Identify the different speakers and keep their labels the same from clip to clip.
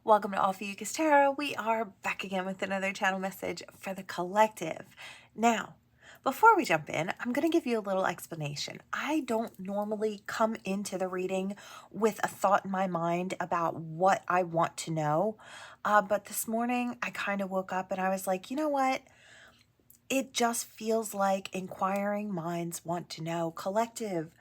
Speaker 1: Welcome to Ophiuchus Tarot. We are back again with another channel message for the collective. Now, before we jump in, I'm going to give you a little explanation. I don't normally come into the reading with a thought in my mind about what I want to know, but this morning I kind of woke up and I was like, you know what? It just feels like inquiring minds want to know. Collective,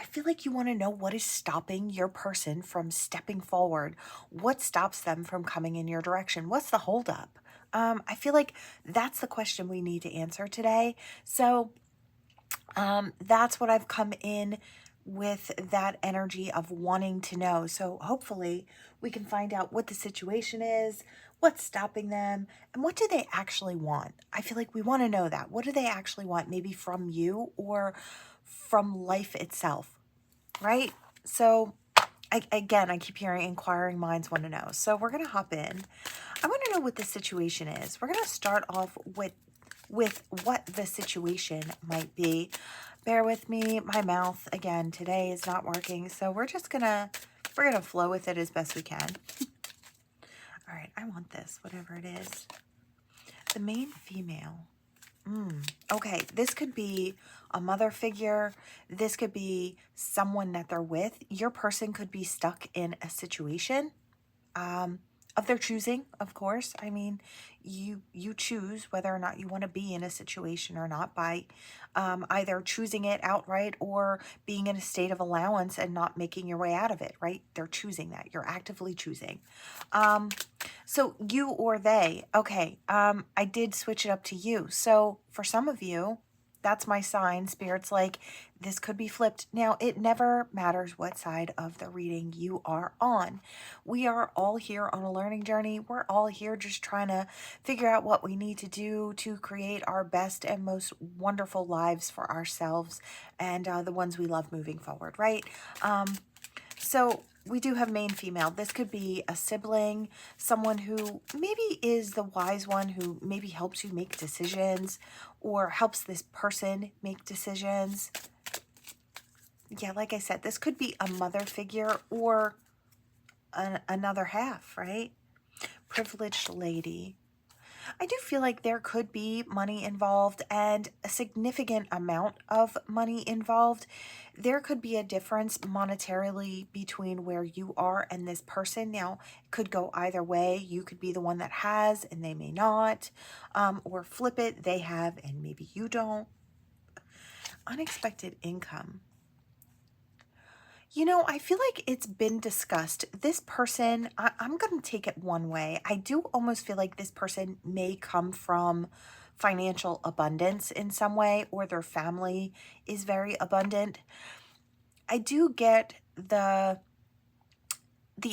Speaker 1: I feel like you want to know what is stopping your person from stepping forward. What stops them from coming in your direction? What's the holdup? I feel like that's the question we need to answer today. So that's what I've come in with, that energy of wanting to know. So hopefully we can find out what the situation is, what's stopping them, and what do they actually want. I feel like we want to know that. What do they actually want? Maybe from you or from life itself, right? So again, I keep hearing inquiring minds want to know. So we're going to hop in. I want to know what the situation is. We're going to start off with what the situation might be. Bear with me. My mouth, again, today is not working. So we're going to flow with it as best we can. All right, I want this, whatever it is. The main female. Okay, this could be a mother figure. This could be someone that they're with. Your person could be stuck in a situation of their choosing, of course. I mean, you choose whether or not you want to be in a situation or not by either choosing it outright or being in a state of allowance and not making your way out of it, right? They're choosing that. You're actively choosing. So you or they, okay, I did switch it up to you. So for some of you, that's my sign. Spirit's like, this could be flipped. Now, it never matters what side of the reading you are on. We are all here on a learning journey. We're all here just trying to figure out what we need to do to create our best and most wonderful lives for ourselves and the ones we love moving forward, right? So we do have main female. This could be a sibling, someone who maybe is the wise one who maybe helps you make decisions or helps this person make decisions. Yeah, like I said, this could be a mother figure or another half, right? Privileged lady. I do feel like there could be money involved and a significant amount of money involved. There could be a difference monetarily between where you are and this person. Now, it could go either way. You could be the one that has and they may not, or flip it, they have and maybe you don't. Unexpected income. You know, I feel like it's been discussed. This person, I'm going to take it one way. I do almost feel like this person may come from financial abundance in some way, or their family is very abundant. I do get the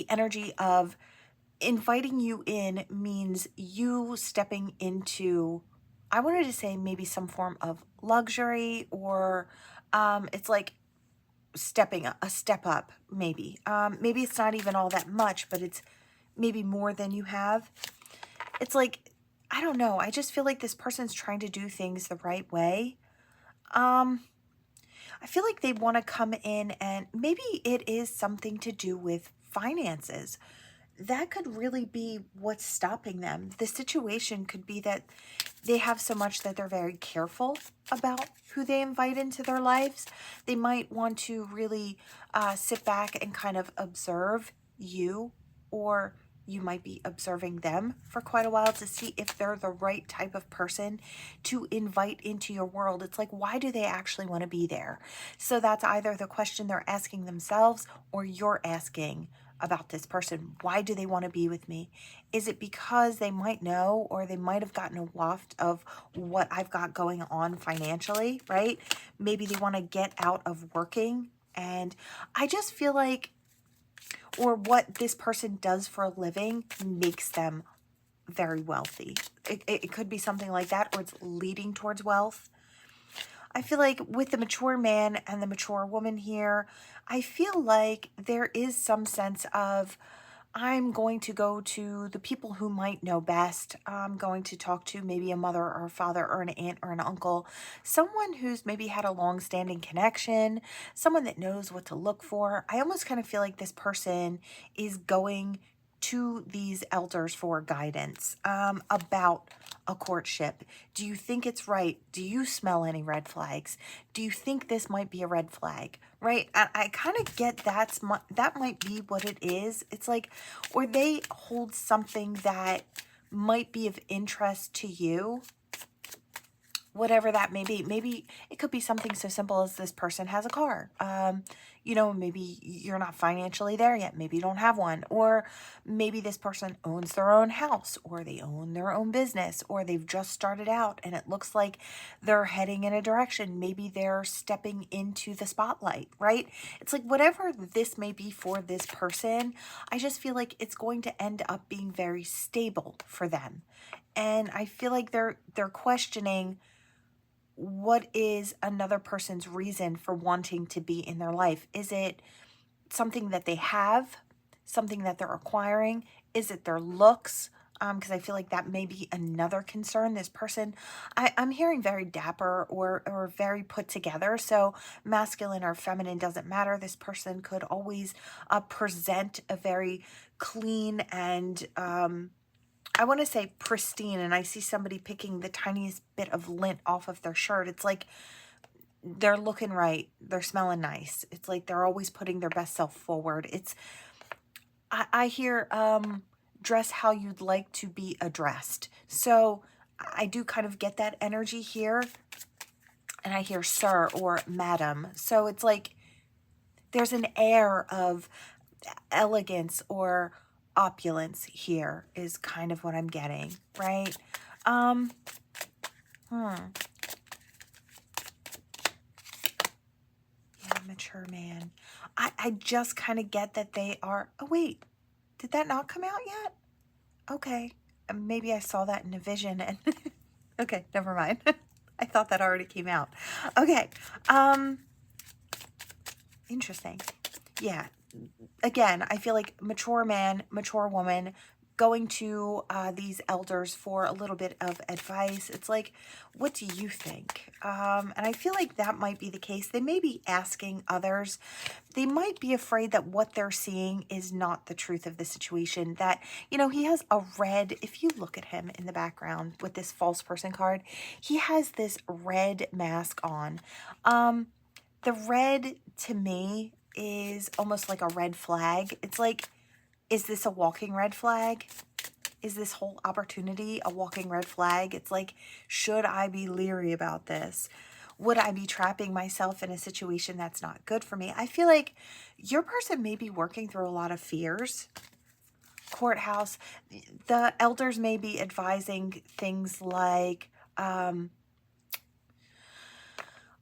Speaker 1: energy of inviting you in means you stepping into, I wanted to say maybe some form of luxury, or it's like stepping a step up, maybe. Maybe it's not even all that much, but it's maybe more than you have. It's like, I don't know. I just feel like this person's trying to do things the right way. I feel like they want to come in and maybe it is something to do with finances. That could really be what's stopping them. The situation could be that they have so much that they're very careful about who they invite into their lives. They might want to really sit back and kind of observe you, or you might be observing them for quite a while to see if they're the right type of person to invite into your world. It's like, why do they actually want to be there? So that's either the question they're asking themselves or you're asking about this person. Why do they want to be with me? Is it because they might know, or they might have gotten a waft of what I've got going on financially, right? Maybe they want to get out of working. And I just feel like, or what this person does for a living makes them very wealthy. It could be something like that, or it's leading towards wealth. I feel like with the mature man and the mature woman here, I feel like there is some sense of, I'm going to go to the people who might know best. I'm going to talk to maybe a mother or a father or an aunt or an uncle, someone who's maybe had a long-standing connection, someone that knows what to look for. I almost kind of feel like this person is going to these elders for guidance about a courtship. Do you think it's right? Do you smell any red flags? Do you think this might be a red flag? Right? I kind of get that might be what it is. It's like, or they hold something that might be of interest to you, whatever that may be. Maybe it could be something so simple as this person has a car. You know, maybe you're not financially there yet. Maybe you don't have one. Or maybe this person owns their own house, or they own their own business, or they've just started out and it looks like they're heading in a direction. Maybe they're stepping into the spotlight, right? It's like whatever this may be for this person, I just feel like it's going to end up being very stable for them. And I feel like they're questioning, what is another person's reason for wanting to be in their life? Is it something that they have, something that they're acquiring? Is it their looks? Because I feel like that may be another concern. This person, I'm hearing very dapper or very put together. So masculine or feminine doesn't matter. This person could always present a very clean and I want to say pristine, and I see somebody picking the tiniest bit of lint off of their shirt. It's like they're looking right. They're smelling nice. It's like they're always putting their best self forward. I hear dress how you'd like to be addressed. So I do kind of get that energy here. And I hear sir or madam. So it's like there's an air of elegance or opulence here is kind of what I'm getting, right? Yeah, mature man. I just kind of get that they are, oh wait, did that not come out yet? Okay, maybe I saw that in a vision and, okay, never mind. I thought that already came out. Okay, interesting. Yeah, again, I feel like mature man, mature woman going to these elders for a little bit of advice. It's like, what do you think? And I feel like that might be the case. They may be asking others. They might be afraid that what they're seeing is not the truth of the situation. That, you know, he has a red, if you look at him in the background with this false person card, he has this red mask on. The red to me is almost like a red flag. It's like, is this a walking red flag? Is this whole opportunity a walking red flag? It's like, should I be leery about this? Would I be trapping myself in a situation that's not good for me? I feel like your person may be working through a lot of fears. Courthouse, the elders may be advising things like,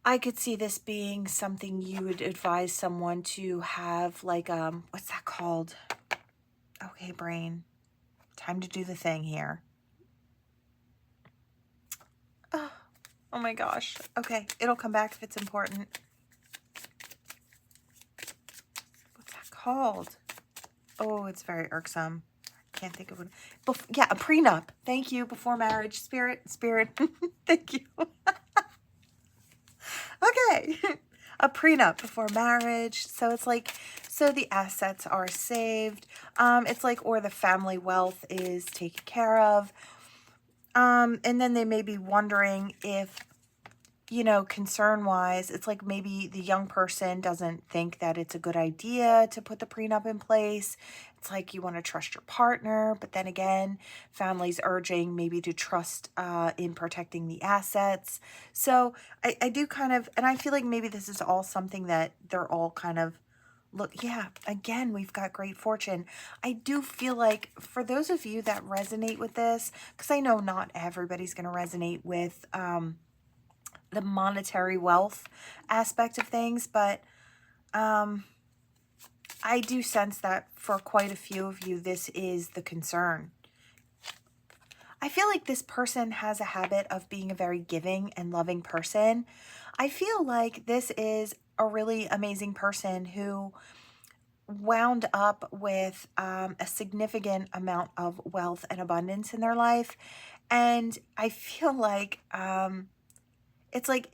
Speaker 1: I could see this being something you would advise someone to have, like, what's that called? Okay, brain. Time to do the thing here. Oh my gosh. Okay, it'll come back if it's important. What's that called? Oh, it's very irksome. Can't think of it. Yeah, a prenup. Thank you. Before marriage. Spirit. Thank you. Okay. A prenup before marriage. So it's like, so the assets are saved. It's like, or the family wealth is taken care of. And then they may be wondering if, you know, concern-wise, it's like maybe the young person doesn't think that it's a good idea to put the prenup in place. It's like you want to trust your partner, but then again, family's urging maybe to trust in protecting the assets. So I do kind of, and I feel like maybe this is all something that they're all kind of, look, yeah, again, we've got great fortune. I do feel like for those of you that resonate with this, because I know not everybody's going to resonate with the monetary wealth aspect of things, but I do sense that for quite a few of you, this is the concern. I feel like this person has a habit of being a very giving and loving person. I feel like this is a really amazing person who wound up with a significant amount of wealth and abundance in their life. And I feel like it's like,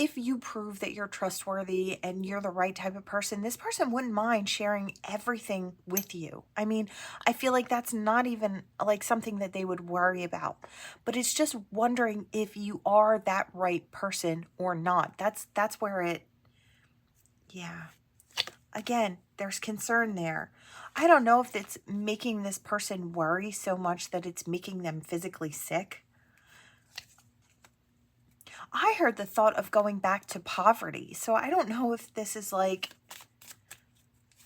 Speaker 1: if you prove that you're trustworthy and you're the right type of person, this person wouldn't mind sharing everything with you. I mean, I feel like that's not even like something that they would worry about, but it's just wondering if you are that right person or not. That's where it, yeah. Again, there's concern there. I don't know if it's making this person worry so much that it's making them physically sick. I heard the thought of going back to poverty. So I don't know if this is like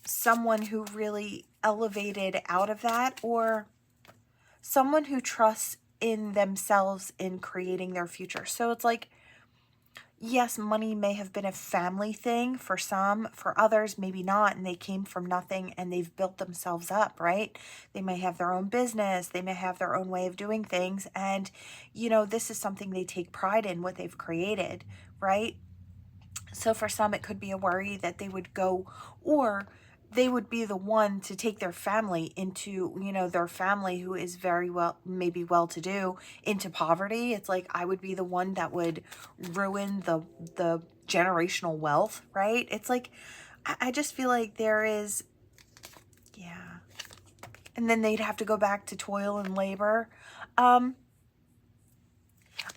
Speaker 1: someone who really elevated out of that, or someone who trusts in themselves in creating their future. So it's like, yes, money may have been a family thing for some, for others, maybe not. And they came from nothing and they've built themselves up, right? They may have their own business. They may have their own way of doing things. And, you know, this is something they take pride in, what they've created, right? So for some, it could be a worry that they would go, or they would be the one to take their family into, you know, their family who is very well, maybe well-to-do, into poverty. It's like, I would be the one that would ruin the generational wealth, right? It's like, I just feel like there is, yeah. And then they'd have to go back to toil and labor. I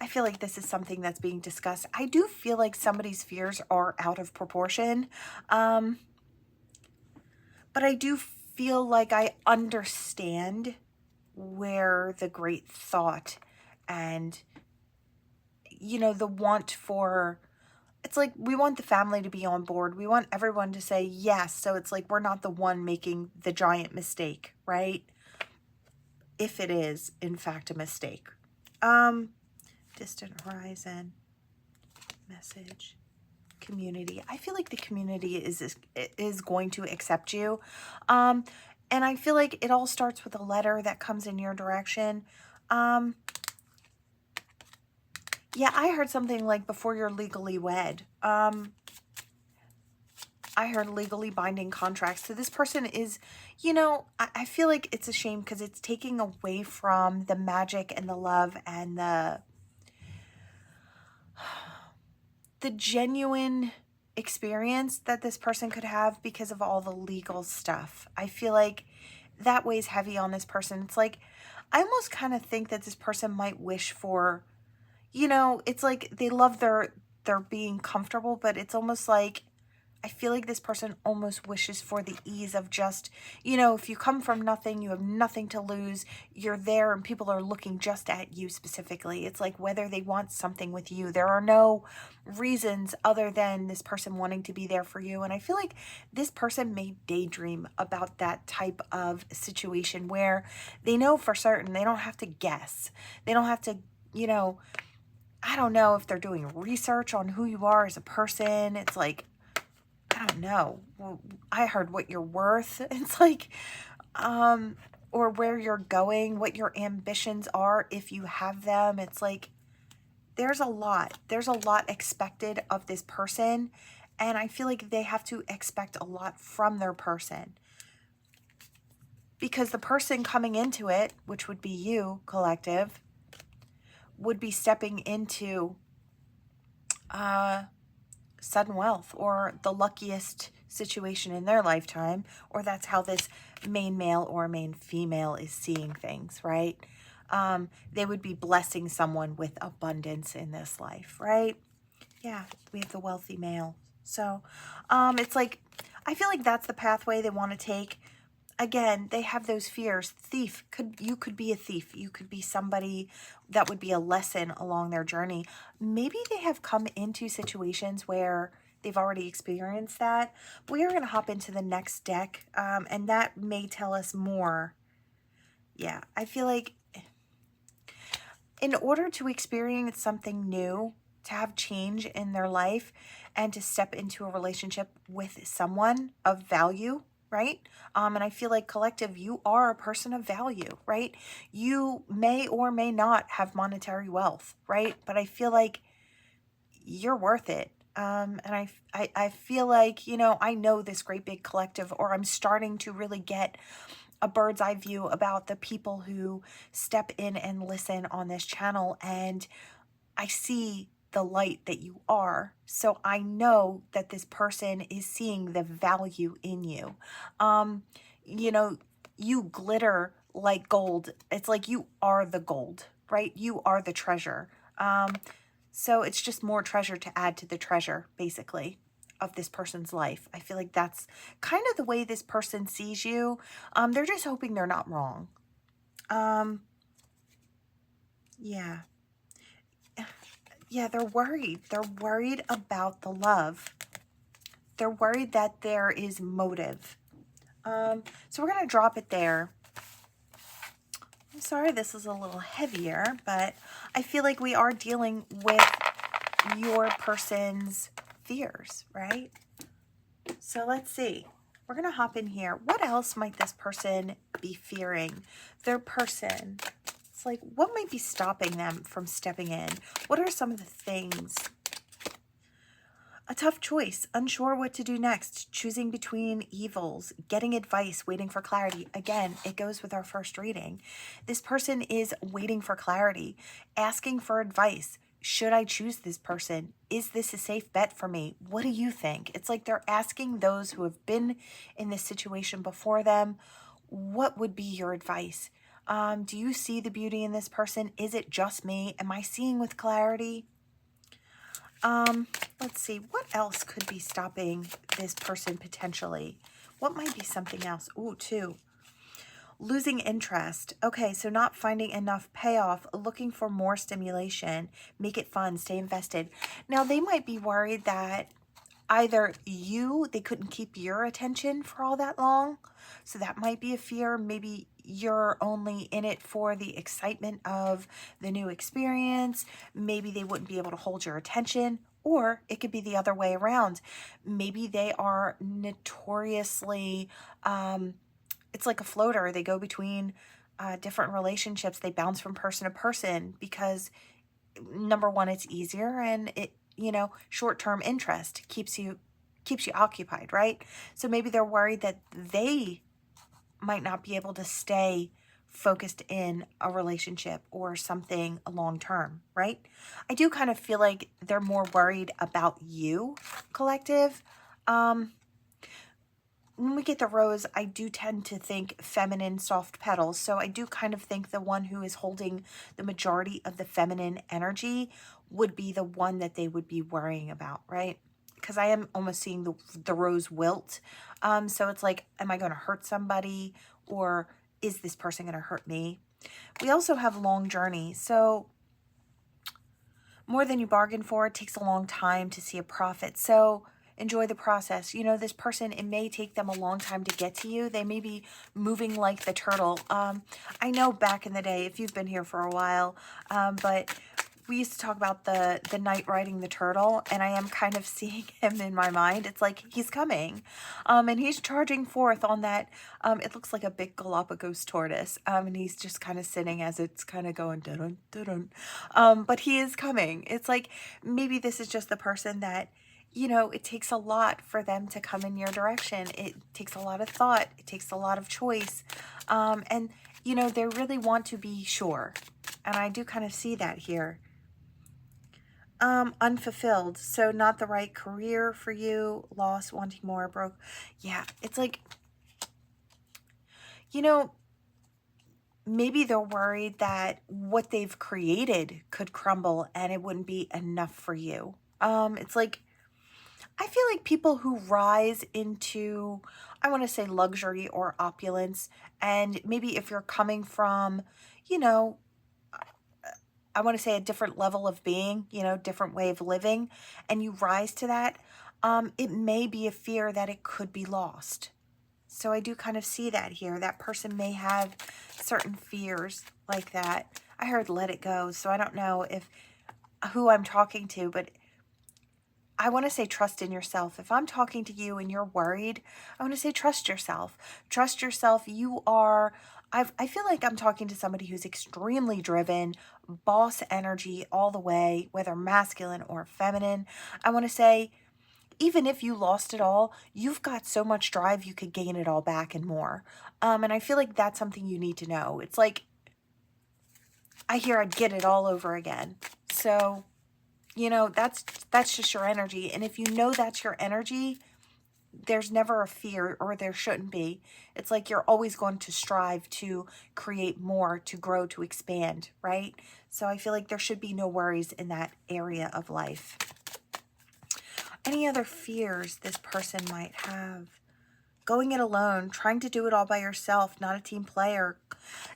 Speaker 1: feel like this is something that's being discussed. I do feel like somebody's fears are out of proportion. But I do feel like I understand where the great thought and, you know, the want for, it's like we want the family to be on board. We want everyone to say yes. So it's like we're not the one making the giant mistake, right? If it is, in fact, a mistake. Distant horizon, message, community. I feel like the community is going to accept you. And I feel like it all starts with a letter that comes in your direction. Yeah, I heard something like before you're legally wed. I heard legally binding contracts. So this person is, you know, I feel like it's a shame because it's taking away from the magic and the love and the genuine experience that this person could have because of all the legal stuff. I feel like that weighs heavy on this person. It's like, I almost kind of think that this person might wish for, you know, it's like they love their being comfortable, but it's almost like, I feel like this person almost wishes for the ease of just, you know, if you come from nothing, you have nothing to lose, you're there and people are looking just at you specifically. It's like whether they want something with you. There are no reasons other than this person wanting to be there for you. And I feel like this person may daydream about that type of situation where they know for certain, they don't have to guess. They don't have to, you know, I don't know if they're doing research on who you are as a person. It's like, I don't know. Well, I heard what you're worth. It's like, or where you're going, what your ambitions are, if you have them. It's like, there's a lot. There's a lot expected of this person. And I feel like they have to expect a lot from their person. Because the person coming into it, which would be you, collective, would be stepping into sudden wealth or the luckiest situation in their lifetime, or that's how this main male or main female is seeing things, right? They would be blessing someone with abundance in this life, right? Yeah, we have the wealthy male. So it's like, I feel like that's the pathway they want to take. Again, they have those fears. Thief, you could be a thief. You could be somebody that would be a lesson along their journey. Maybe they have come into situations where they've already experienced that. We are going to hop into the next deck, and that may tell us more. Yeah, I feel like in order to experience something new, to have change in their life, and to step into a relationship with someone of value, right? And I feel like collective, you are a person of value, right? You may or may not have monetary wealth, right? But I feel like you're worth it. And I feel like, you know, I know this great big collective, or I'm starting to really get a bird's eye view about the people who step in and listen on this channel. And I see the light that you are. So I know that this person is seeing the value in you. You know, you glitter like gold. It's like you are the gold, right? You are the treasure. So it's just more treasure to add to the treasure, basically, of this person's life. I feel like that's kind of the way this person sees you. They're just hoping they're not wrong. Yeah. Yeah, they're worried. They're worried about the love. They're worried that there is motive. So we're going to drop it there. I'm sorry this is a little heavier, but I feel like we are dealing with your person's fears, right? So let's see. We're going to hop in here. What else might this person be fearing? Their person. It's like, what might be stopping them from stepping in? What are some of the things? A tough choice, unsure what to do next, choosing between evils, getting advice, waiting for clarity. Again, it goes with our first reading. This person is waiting for clarity, asking for advice. Should I choose this person? Is this a safe bet for me? What do you think? It's like they're asking those who have been in this situation before them, what would be your advice? Do you see the beauty in this person? Is it just me? Am I seeing with clarity? Let's see, what else could be stopping this person potentially? What might be something else? Ooh, two. Losing interest. Okay, so not finding enough payoff, looking for more stimulation, make it fun, stay invested. Now, they might be worried that either they couldn't keep your attention for all that long. So that might be a fear. Maybe you're only in it for the excitement of the new experience. Maybe they wouldn't be able to hold your attention. Or it could be the other way around. Maybe they are notoriously, it's like a floater. They go between different relationships. They bounce from person to person because, number one, it's easier, and it, short-term interest keeps you occupied, right? So maybe they're worried that they might not be able to stay focused in a relationship or something long-term, right? I do kind of feel like they're more worried about you, collective. When we get the rose, I do tend to think feminine, soft petals. So I do kind of think the one who is holding the majority of the feminine energy would be the one that they would be worrying about, right? Because I am almost seeing the rose wilt. So it's like, am I going to hurt somebody, or is this person going to hurt me? We also have long journey. So more than you bargain for, it takes a long time to see a profit. So enjoy the process. This person, it may take them a long time to get to you. They may be moving like the turtle. I know back in the day, if you've been here for a while, but we used to talk about the knight riding the turtle, and I am kind of seeing him in my mind. It's like he's coming, and he's charging forth on that. It looks like a big Galapagos tortoise, and he's just kind of sitting as it's kind of going dun dun dun. But he is coming. It's like maybe this is just the person that, it takes a lot for them to come in your direction. It takes a lot of thought. It takes a lot of choice. And, they really want to be sure. And I do kind of see that here. Unfulfilled. So not the right career for you. Lost, wanting more, broke. Yeah, it's like, maybe they're worried that what they've created could crumble and it wouldn't be enough for you. It's like, I feel like people who rise into, I want to say, luxury or opulence, and maybe if you're coming from, I want to say a different level of being, different way of living, and you rise to that, it may be a fear that it could be lost. So I do kind of see that here. That person may have certain fears like that. I heard let it go, so I don't know who I'm talking to, but I want to say trust in yourself. If I'm talking to you and you're worried, I want to say trust yourself. Trust yourself. I feel like I'm talking to somebody who's extremely driven, boss energy all the way, whether masculine or feminine. I want to say, even if you lost it all, you've got so much drive, you could gain it all back and more. And I feel like that's something you need to know. It's like, I hear I'd get it all over again. So You know, that's just your energy. And if you know that's your energy, there's never a fear, or there shouldn't be. It's like you're always going to strive to create more, to grow, to expand, right? So I feel like there should be no worries in that area of life. Any other fears this person might have? Going it alone, trying to do it all by yourself, not a team player.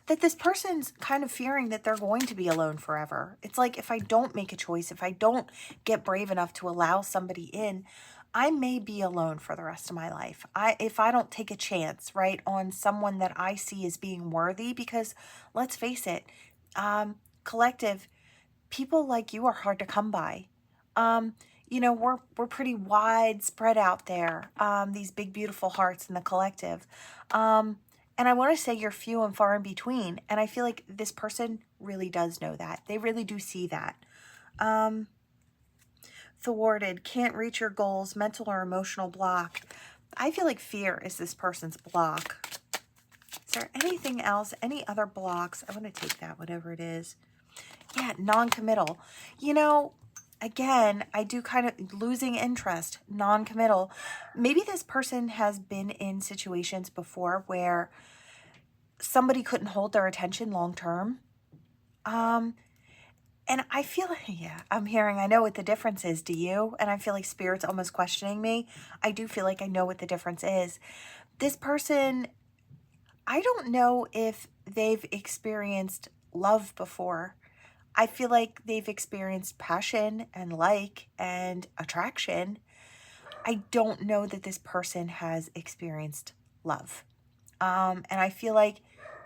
Speaker 1: That this person's kind of fearing that they're going to be alone forever. It's like, if I don't make a choice, if I don't get brave enough to allow somebody in, I may be alone for the rest of my life. If I don't take a chance, right, on someone that I see as being worthy, because let's face it, collective, people like you are hard to come by. You know, we're pretty widespread out there, these big, beautiful hearts in the collective. And I want to say you're few and far in between. And I feel like this person really does know that. They really do see that. Thwarted, can't reach your goals, mental or emotional block. I feel like fear is this person's block. Is there anything else? Any other blocks? I want to take that, whatever it is. Yeah, non-committal. You know, again, I do kind of losing interest, non-committal. Maybe this person has been in situations before where somebody couldn't hold their attention long term. And I feel like, yeah, I'm hearing, I know what the difference is. Do you? And I feel like Spirit's almost questioning me. I do feel like I know what the difference is. This person, I don't know if they've experienced love before. I feel like they've experienced passion and and attraction. I don't know that this person has experienced love. And I feel like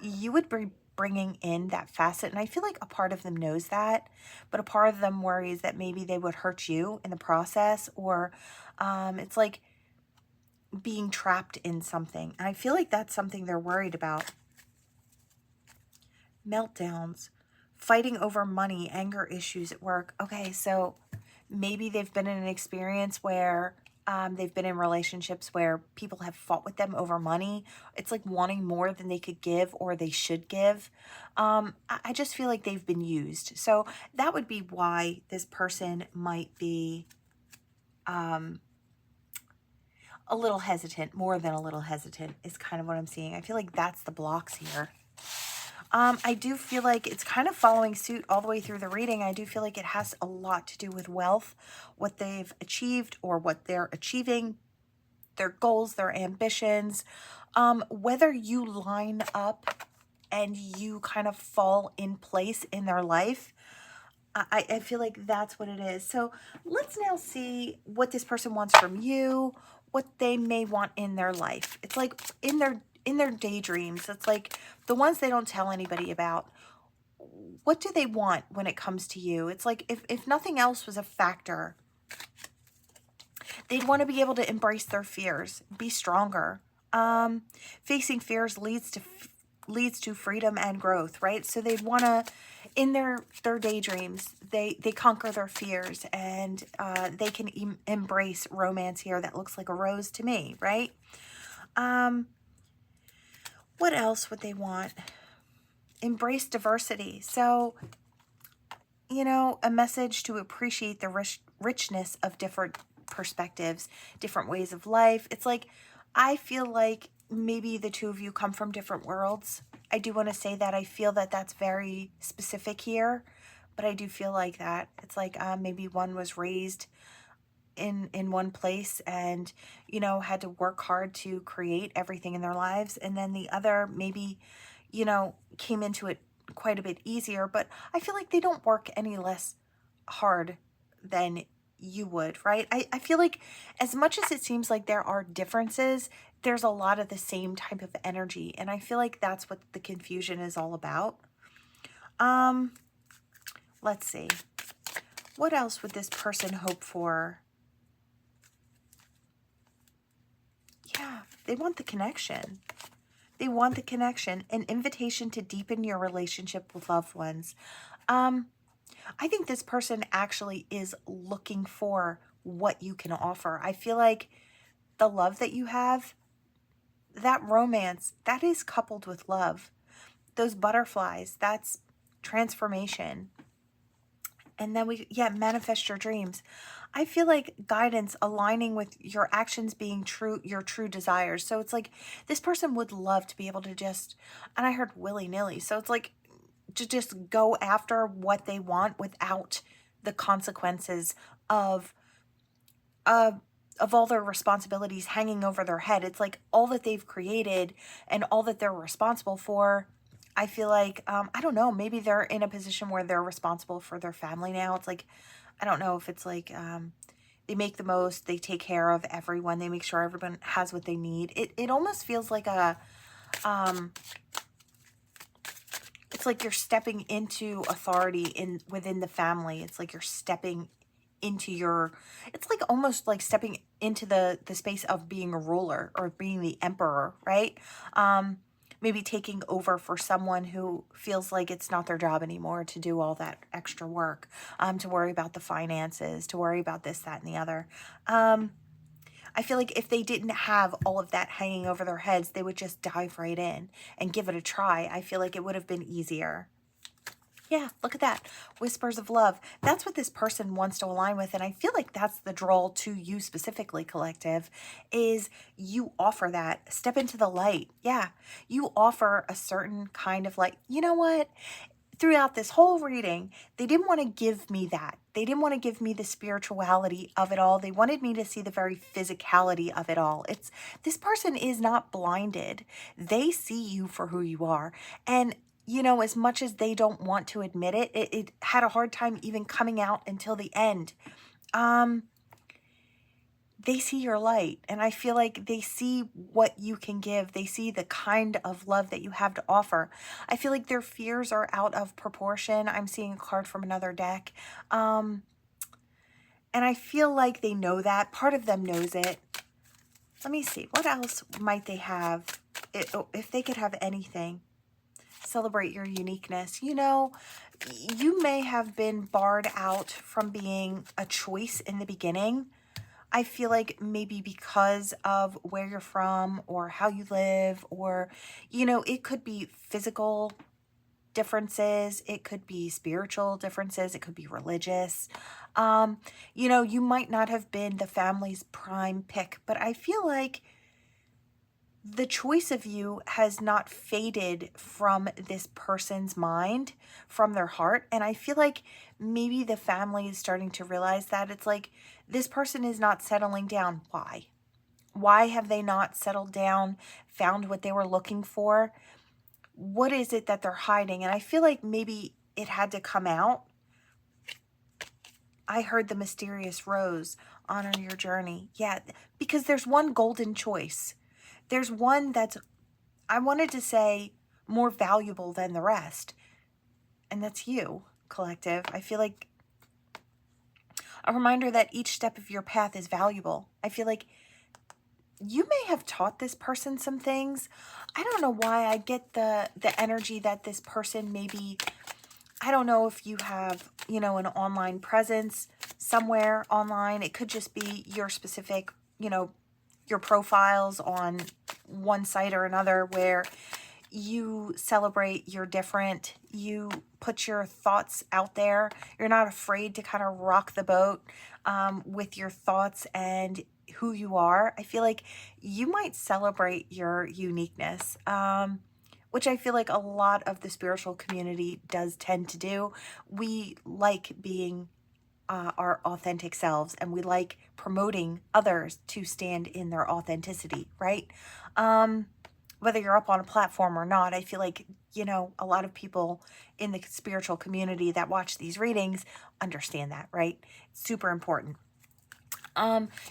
Speaker 1: you would be bringing in that facet. And I feel like a part of them knows that, but a part of them worries that maybe they would hurt you in the process, or it's like being trapped in something. And I feel like that's something they're worried about. Meltdowns, fighting over money, anger issues at work. Okay, so maybe they've been in an experience where they've been in relationships where people have fought with them over money. It's like wanting more than they could give or they should give. I just feel like they've been used. So that would be why this person might be a little hesitant, more than a little hesitant is kind of what I'm seeing. I feel like that's the blocks here. I do feel like it's kind of following suit all the way through the reading. I do feel like it has a lot to do with wealth, what they've achieved or what they're achieving, their goals, their ambitions, whether you line up and you kind of fall in place in their life. I feel like that's what it is. So let's now see what this person wants from you, what they may want in their life. It's like in their daydreams. It's like the ones they don't tell anybody about. What do they want when it comes to you? It's like if nothing else was a factor, they'd want to be able to embrace their fears, be stronger. Facing fears leads to freedom and growth, right? So they'd want to, in their daydreams, they conquer their fears, and they can embrace romance here that looks like a rose to me, right? What else would they want? Embrace diversity. So, you know, a message to appreciate the richness of different perspectives, different ways of life. It's like, I feel like maybe the two of you come from different worlds. I do want to say that. I feel that that's very specific here, but I do feel like that. It's like maybe one was raised in one place and, you know, had to work hard to create everything in their lives. And then the other maybe, you know, came into it quite a bit easier, but I feel like they don't work any less hard than you would, right? I feel like as much as it seems like there are differences, there's a lot of the same type of energy. And I feel like that's what the confusion is all about. Let's see. What else would this person hope for? Yeah, they want the connection. They want the connection, an invitation to deepen your relationship with loved ones. I think this person actually is looking for what you can offer. I feel like the love that you have, that romance, that is coupled with love. Those butterflies, that's transformation. And then manifest your dreams. I feel like guidance aligning with your actions being true, your true desires. So it's like this person would love to be able to just, and I heard willy-nilly. So it's like to just go after what they want without the consequences of uh of all their responsibilities hanging over their head. It's like all that they've created and all that they're responsible for. I feel like I don't know, maybe they're in a position where they're responsible for their family now. It's like I don't know if it's like they make the most, they take care of everyone, they make sure everyone has what they need. It almost feels like a it's like you're stepping into authority within the family. It's like you're stepping into it's like almost like stepping into the space of being a ruler or being the emperor, right? Maybe taking over for someone who feels like it's not their job anymore to do all that extra work, to worry about the finances, to worry about this, that, and the other. I feel like if they didn't have all of that hanging over their heads, they would just dive right in and give it a try. I feel like it would have been easier. Yeah, look at that. Whispers of love. That's what this person wants to align with. And I feel like that's the draw to you specifically, collective, is you offer that. Step into the light. Yeah, you offer a certain kind of light. You know what? Throughout this whole reading, they didn't want to give me that. They didn't want to give me the spirituality of it all. They wanted me to see the very physicality of it all. This person is not blinded. They see you for who you are. And as much as they don't want to admit it, it had a hard time even coming out until the end. They see your light, and I feel like they see what you can give. They see the kind of love that you have to offer. I feel like their fears are out of proportion. I'm seeing a card from another deck. And I feel like they know that. Part of them knows it. Let me see. What else might they have? If they could have anything. Celebrate your uniqueness. You may have been barred out from being a choice in the beginning. I feel like maybe because of where you're from or how you live, or, it could be physical differences. It could be spiritual differences. It could be religious. You might not have been the family's prime pick, but I feel like the choice of you has not faded from this person's mind, from their heart. And I feel like maybe the family is starting to realize that. It's like this person is not settling down. Why? Why have they not settled down, found what they were looking for? What is it that they're hiding? And I feel like maybe it had to come out. I heard the mysterious rose, honor your journey. Yeah, because there's one golden choice. There's one that's, I wanted to say, more valuable than the rest. And that's you, collective. I feel like a reminder that each step of your path is valuable. I feel like you may have taught this person some things. I don't know why I get the energy that this person maybe, I don't know if you have, an online presence somewhere online. It could just be your specific, your profiles on one site or another where you celebrate you're different. You put your thoughts out there. You're not afraid to kind of rock the boat with your thoughts and who you are. I feel like you might celebrate your uniqueness, which I feel like a lot of the spiritual community does tend to do. We like being our authentic selves, and we like promoting others to stand in their authenticity, right? Whether you're up on a platform or not, I feel like, a lot of people in the spiritual community that watch these readings understand that, right? It's super important.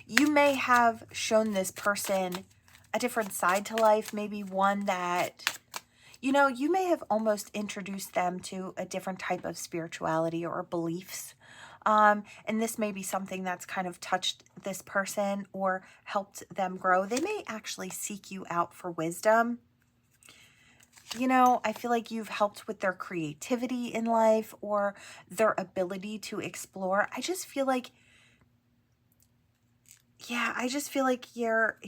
Speaker 1: You may have shown this person a different side to life, maybe one that, you may have almost introduced them to a different type of spirituality or beliefs. And this may be something that's kind of touched this person or helped them grow. They may actually seek you out for wisdom. I feel like you've helped with their creativity in life or their ability to explore. I just feel like, you're,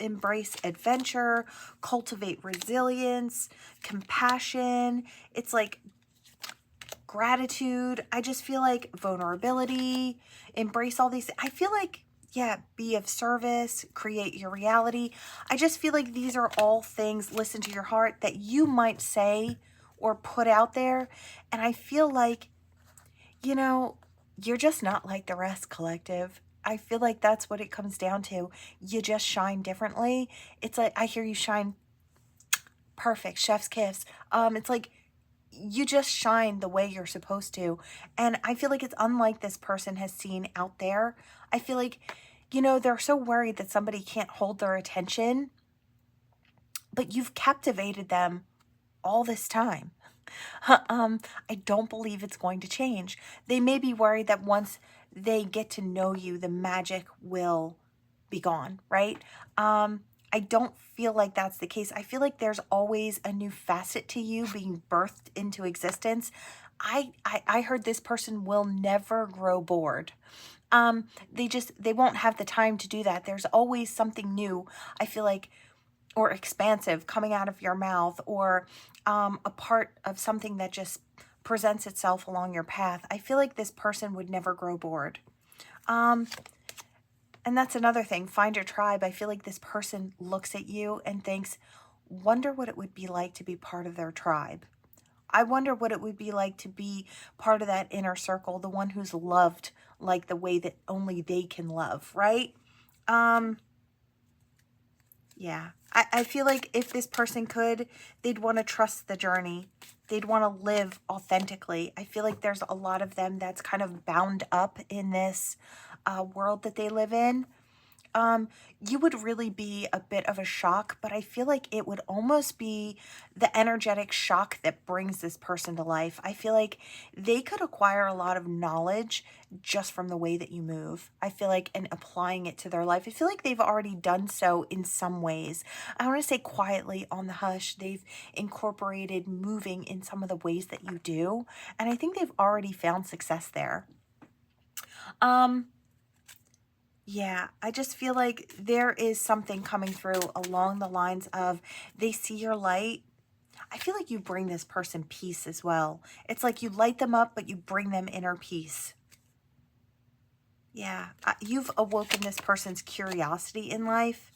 Speaker 1: embrace adventure, cultivate resilience, compassion. It's like gratitude. I just feel like vulnerability, embrace all these. I feel like, yeah, be of service, create your reality. I just feel like these are all things, listen to your heart, that you might say or put out there. And I feel like, you know, you're just not like the rest, collective. I feel like that's what it comes down to. You just shine differently. It's like, I hear you shine perfect, chef's kiss. It's like you just shine the way you're supposed to. And I feel like it's unlike this person has seen out there. I feel like, they're so worried that somebody can't hold their attention, but you've captivated them all this time. I don't believe it's going to change. They may be worried that once they get to know you, the magic will be gone, right? I don't feel like that's the case. I feel like there's always a new facet to you being birthed into existence. I heard this person will never grow bored. They won't have the time to do that. There's always something new, I feel like, or expansive coming out of your mouth, or a part of something that just presents itself along your path. I feel like this person would never grow bored. And that's another thing. Find your tribe. I feel like this person looks at you and thinks, wonder what it would be like to be part of their tribe. I wonder what it would be like to be part of that inner circle, the one who's loved like the way that only they can love, right? Yeah. I feel like if this person could, they'd want to trust the journey. They'd want to live authentically. I feel like there's a lot of them that's kind of bound up in this world that they live in. You would really be a bit of a shock, but I feel like it would almost be the energetic shock that brings this person to life. I feel like they could acquire a lot of knowledge just from the way that you move. I feel like, and applying it to their life. I feel like they've already done so in some ways. I want to say quietly on the hush, they've incorporated moving in some of the ways that you do. And I think they've already found success there. Yeah, I just feel like there is something coming through along the lines of they see your light. I feel like you bring this person peace as well. It's like you light them up, but you bring them inner peace. Yeah, you've awoken this person's curiosity in life.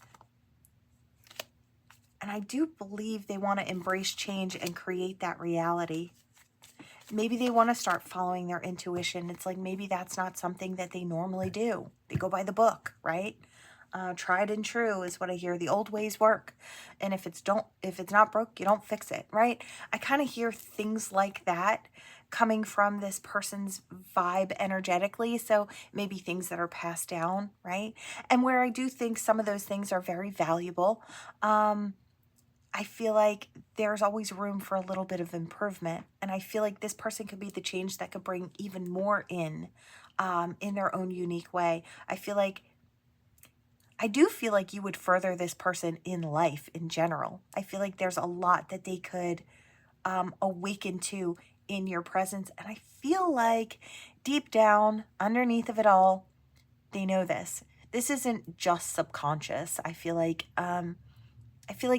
Speaker 1: And I do believe they want to embrace change and create that reality. Maybe they want to start following their intuition. It's like maybe that's not something that they normally do. They go by the book, right? Tried and true is what I hear. The old ways work. And if it's not broke, you don't fix it, right? I kind of hear things like that coming from this person's vibe energetically. So maybe things that are passed down, right? And where I do think some of those things are very valuable, I feel like there's always room for a little bit of improvement. And I feel like this person could be the change that could bring even more in their own unique way. I do feel like you would further this person in life in general. I feel like there's a lot that they could awaken to in your presence. And I feel like deep down, underneath of it all, they know this. This isn't just subconscious. I feel like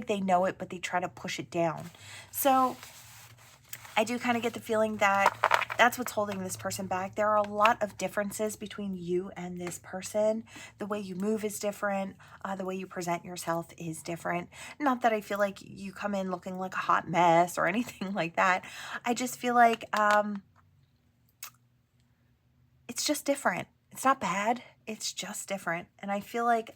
Speaker 1: they know it, but they try to push it down. So I do kind of get the feeling that that's what's holding this person back. There are a lot of differences between you and this person. The way you move is different. The way you present yourself is different. Not that I feel like you come in looking like a hot mess or anything like that. I just feel like it's just different. It's not bad. It's just different. And I feel like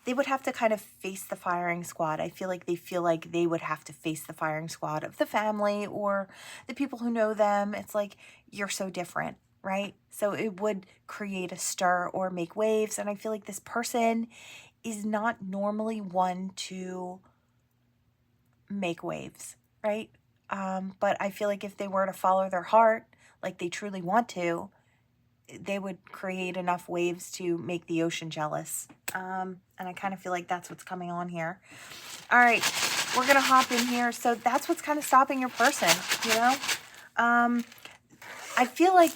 Speaker 1: they would have to kind of face the firing squad. I feel like they would have to face the firing squad of the family or the people who know them. It's like, you're so different, right? So it would create a stir or make waves. And I feel like this person is not normally one to make waves, right? But I feel like if they were to follow their heart, like they truly want to, they would create enough waves to make the ocean jealous. And I kind of feel like that's what's coming on here. All right, we're going to hop in here. So that's what's kind of stopping your person, I feel like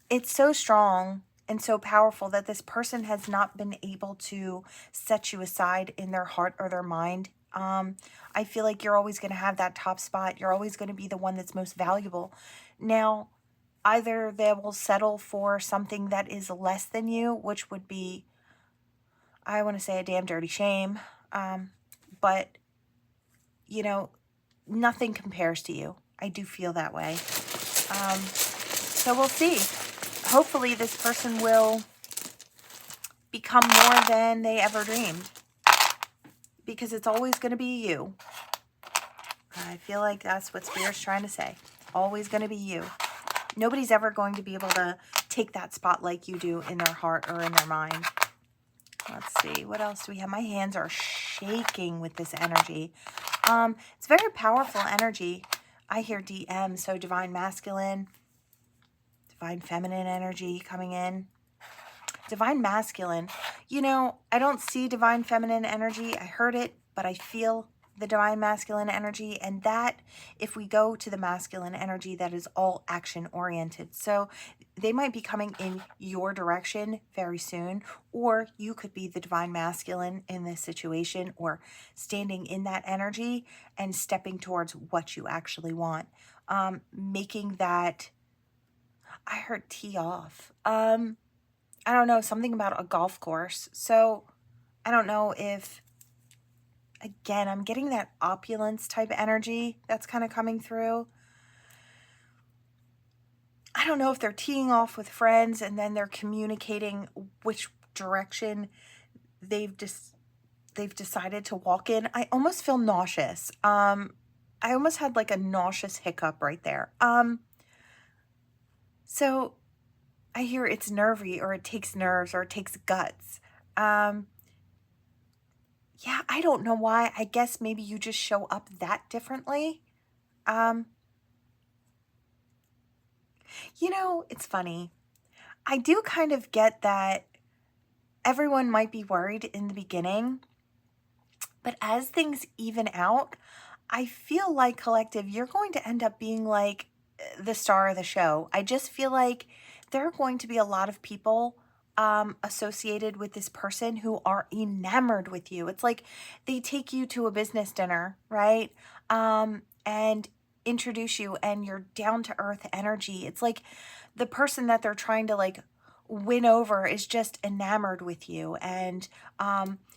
Speaker 1: it's so strong and so powerful that this person has not been able to set you aside in their heart or their mind. I feel like you're always going to have that top spot. You're always going to be the one that's most valuable. Now, either they will settle for something that is less than you, which would be, I want to say, a damn dirty shame. But, you know, nothing compares to you. I do feel that way. So we'll see. Hopefully this person will become more than they ever dreamed, because it's always going to be you. I feel like that's what Spirit's trying to say. Always going to be you. Nobody's ever going to be able to take that spot like you do in their heart or in their mind. Let's see. What else do we have? My hands are shaking with this energy. It's very powerful energy. I hear DM, so divine masculine, divine feminine energy coming in. Divine masculine. You know, I don't see divine feminine energy. I heard it, but I feel the divine masculine energy. And that, if we go to the masculine energy, that is all action oriented. So they might be coming in your direction very soon, or you could be the divine masculine in this situation, or standing in that energy and stepping towards what you actually want. Making that, I heard tee off. I don't know, something about a golf course. So I don't know if, again, I'm getting that opulence type energy that's kind of coming through. I don't know if they're teeing off with friends and then they're communicating which direction they've decided to walk in. I almost feel nauseous. I almost had like a nauseous hiccup right there. So I hear it's nervy, or it takes nerves, or it takes guts. Yeah, I don't know why. I guess maybe you just show up that differently. You know, it's funny. I do kind of get that everyone might be worried in the beginning, but as things even out, I feel like, collective, you're going to end up being like the star of the show. I just feel like there are going to be a lot of people associated with this person who are enamored with you. It's like they take you to a business dinner, right? And introduce you, and you're down to earth energy. It's like the person that they're trying to like win over is just enamored with you. And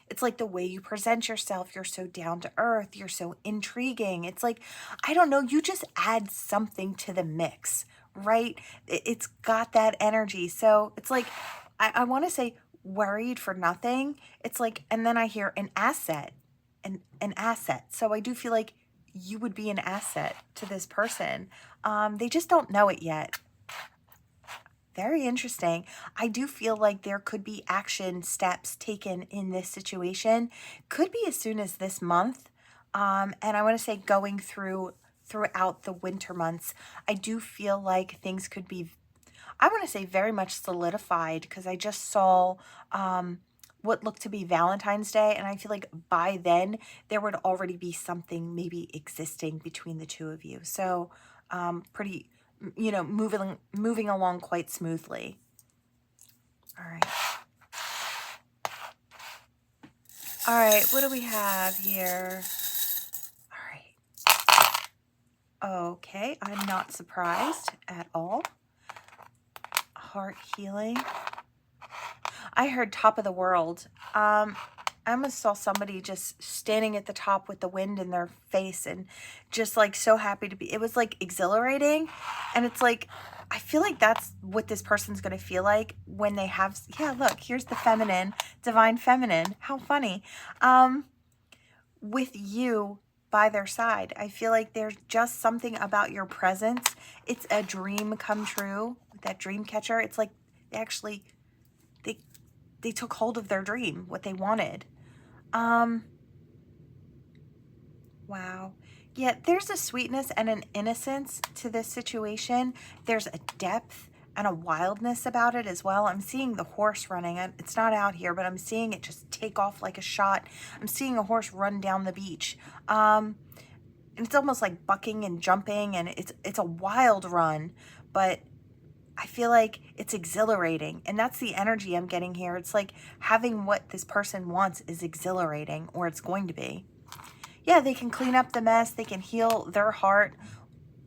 Speaker 1: it's like the way you present yourself, you're so down to earth, you're so intriguing. It's like, I don't know, you just add something to the mix, right? It's got that energy. So it's like, I want to say worried for nothing. It's like, and then I hear an asset, an asset. So I do feel like you would be an asset to this person. They just don't know it yet. Very interesting. I do feel like there could be action steps taken in this situation. Could be as soon as this month. And I want to say going throughout the winter months, I do feel like things could be, I want to say, very much solidified, because I just saw what looked to be Valentine's Day, and I feel like by then there would already be something maybe existing between the two of you. So pretty, you know, moving along quite smoothly. All right. All right, what do we have here? All right. Okay, I'm not surprised at all. Heart healing. I heard top of the world. I almost saw somebody just standing at the top with the wind in their face and just like so happy to be. It was like exhilarating. And it's like, I feel like that's what this person's going to feel like when they have, yeah, look, here's the feminine, divine feminine. How funny. With you by their side. I feel like there's just something about your presence. It's a dream come true. That dream catcher. It's like they actually, they took hold of their dream, what they wanted. Wow. Yeah, there's a sweetness and an innocence to this situation. There's a depth and a wildness about it as well. I'm seeing the horse running. It's not out here, but I'm seeing it just take off like a shot. I'm seeing a horse run down the beach. And it's almost like bucking and jumping, and it's a wild run, but I feel like it's exhilarating, and that's the energy I'm getting here. It's like having what this person wants is exhilarating, or it's going to be. Yeah, they can clean up the mess. They can heal their heart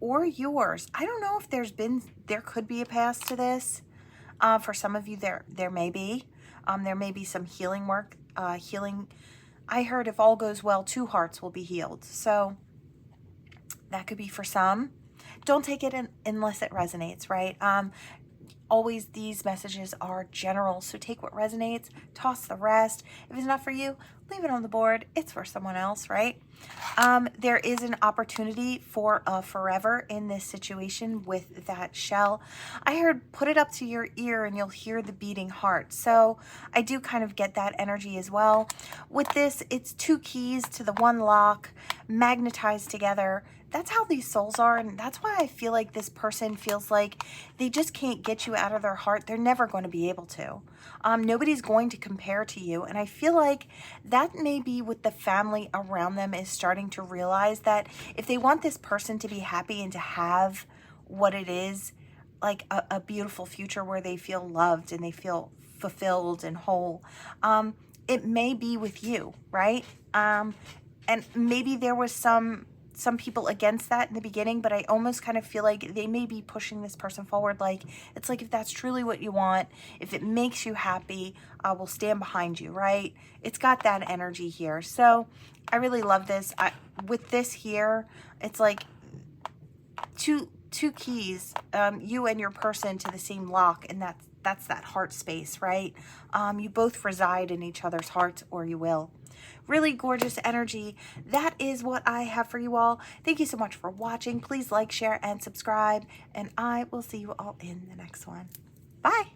Speaker 1: or yours. I don't know if there could be a past to this. For some of you, there may be. There may be some healing work. Healing. I heard if all goes well, 2 hearts will be healed. So that could be for some. Don't take it unless it resonates, right? Always these messages are general, so take what resonates, toss the rest. If it's not for you, leave it on the board. It's for someone else, right? There is an opportunity for a forever in this situation with that shell. I heard put it up to your ear and you'll hear the beating heart. So I do kind of get that energy as well. With this, it's 2 keys to the 1 lock, magnetized together. That's how these souls are, and that's why I feel like this person feels like they just can't get you out of their heart. They're never going to be able to. Nobody's going to compare to you, and I feel like that may be what the family around them is starting to realize, that if they want this person to be happy and to have what it is, like a beautiful future where they feel loved and they feel fulfilled and whole, it may be with you, right? And maybe there was some people against that in the beginning, but I almost kind of feel like they may be pushing this person forward. Like, it's like, if that's truly what you want, if it makes you happy, we'll stand behind you, right? It's got that energy here. So I really love this. With this here, it's like two keys, you and your person to the same lock, and that's that heart space, right? You both reside in each other's hearts, or you will. Really gorgeous energy. That is what I have for you all. Thank you so much for watching. Please like, share, and subscribe, and I will see you all in the next one. Bye.